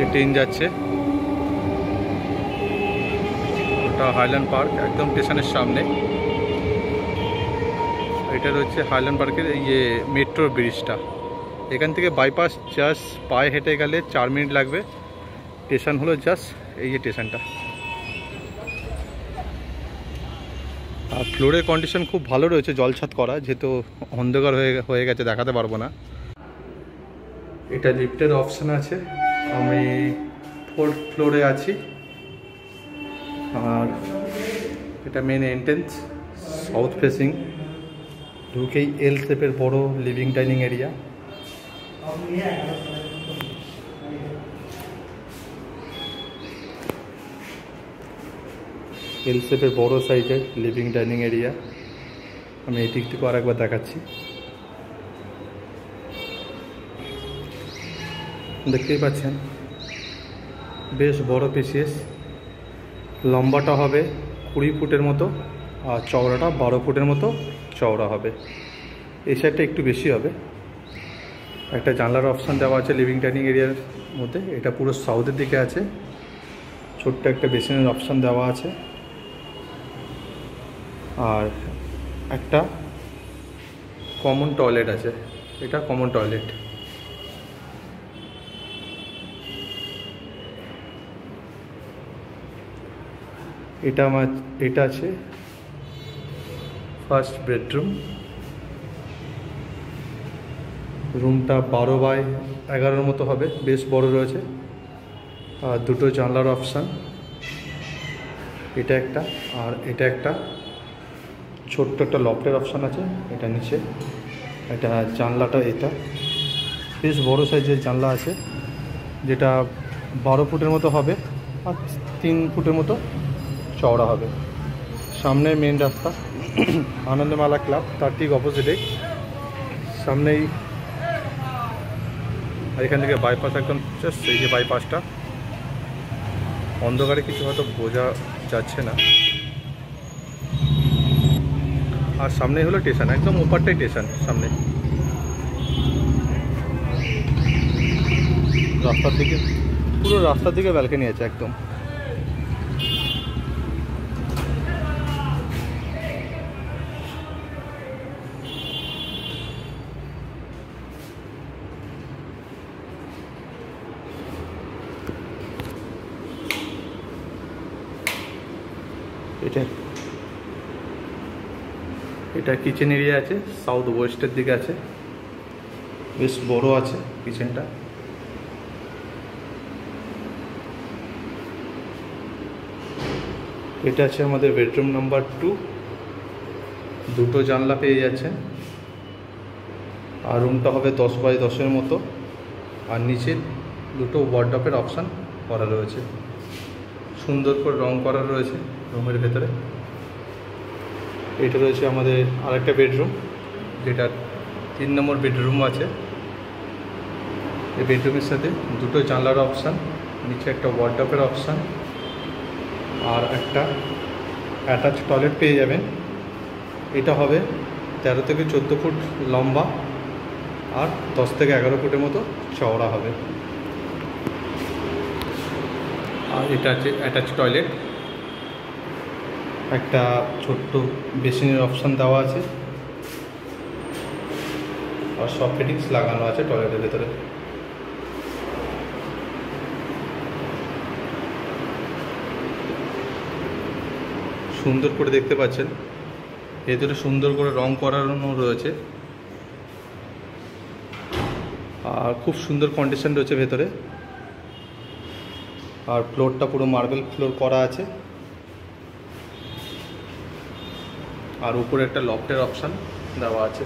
যে ট্রেন যাচ্ছে ওটা হাইল্যান্ড পার্ক, একদম স্টেশনের সামনে। এটা রয়েছে হাইল্যান্ড পার্কের এই যে মেট্রো ব্রিজটা। এখান থেকে বাইপাস জাস্ট পায়ে হেঁটে গেলে 4 মিনিট লাগবে। স্টেশন হলো জাস্ট এই যে স্টেশনটা। আর ফ্লোরের কন্ডিশন খুব ভালো রয়েছে, জলছাদ করা, যেহেতু অন্ধকার হয়ে গেছে দেখাতে পারবো না। এটা লিফটের অপশান আছে। আমি 4th ফ্লোরে আছি। আর এটা মেন এন্ট্রেন্স, সাউথ ফেসিং। ঢুকেই এল শেপের বড় লিভিং ডাইনিং এরিয়া। এল শেপের বড় সাইজের লিভিং ডাইনিং এরিয়া। আমি এই দিক থেকে আরেকবার দেখাচ্ছি। দেখতেই পাচ্ছেন বেশ বড় পিসিএস। লম্বাটা হবে 20 ফুটের মতো, আর চওড়াটা 12 ফুটের মতো চওড়া হবে। এই সাইডটা একটু বেশি হবে। একটা জানলার অপশান দেওয়া আছে লিভিং ডাইনিং এরিয়ার মধ্যে। এটা পুরো সাউথের দিকে আছে। ছোট্ট একটা বেসিনের অপশান দেওয়া আছে। আর একটা কমন টয়লেট আছে। এটা কমন টয়লেট। এটা আছে ফার্স্ট বেডরুম। রুমটা 12x11 মতো হবে, বেশ বড় রয়েছে। আর দুটো জানলার অপশান, এটা একটা আর এটা একটা। ছোট্ট একটা লফটের অপশান আছে এটা নিচে। এটা জানলাটা এটা বেশ বড় সাইজের জানলা আছে, যেটা 12 ফুটের মতো হবে আর 3 ফুটের মতো চওড়া হবে। সামনে মেন রাস্তা আনন্দমালা ক্লাব, তার ঠিক অপোজিটে সামনেই। আর এখান থেকে বাইপাস একদম জাস্ট এই যে বাইপাসটা। অন্ধকারে কিছু হয়তো বোঝা যাচ্ছে না। আর সামনে হলো স্টেশন, একদম ওপারটাই স্টেশন সামনে। রাস্তার দিকে, পুরো রাস্তার দিকে ব্যালকনি আছে একদম। এটা কিচেন এরিয়া আছে, সাউথ ওয়েস্টের দিকে আছে, বেশ বড় আছে কিচেনটা। এটা আছে আমাদের বেডরুম নাম্বার 2। দুটো জানলা পেয়ে যাচ্ছেন। আর রুমটা হবে 10x10 মতো। আর নিচে দুটো ওয়ার্ডরোবের অপশান করা রয়েছে, সুন্দর করে রং করা রয়েছে রুমের ভেতরে। এটা রয়েছে আমাদের আরেকটা বেডরুম, যেটা 3 নম্বর বেডরুম আছে। এই বেডরুমের সাথে দুটো জানলার অপশান, নিচে একটা ওয়ার্ডরোবের অপশান, আর একটা অ্যাটাচ টয়লেট পেয়ে যাবেন। এটা হবে 13 থেকে 14 ফুট লম্বা আর 10 থেকে 11 ফুটের মতো চওড়া হবে। আর এটা আছে অ্যাটাচ টয়লেট। একটা ছোট্ট বেসিনের অপশান দেওয়া আছে, আর সব ফিটিংস লাগানো আছে টয়লেটের ভেতরে। সুন্দর করে দেখতে পাচ্ছেন ভেতরে সুন্দর করে রং করানো রয়েছে। আর খুব সুন্দর কন্ডিশন রয়েছে ভেতরে। আর ফ্লোরটা পুরো মার্বেল ফ্লোর করা আছে। আর উপরে একটা লফটের অপশান দেওয়া আছে।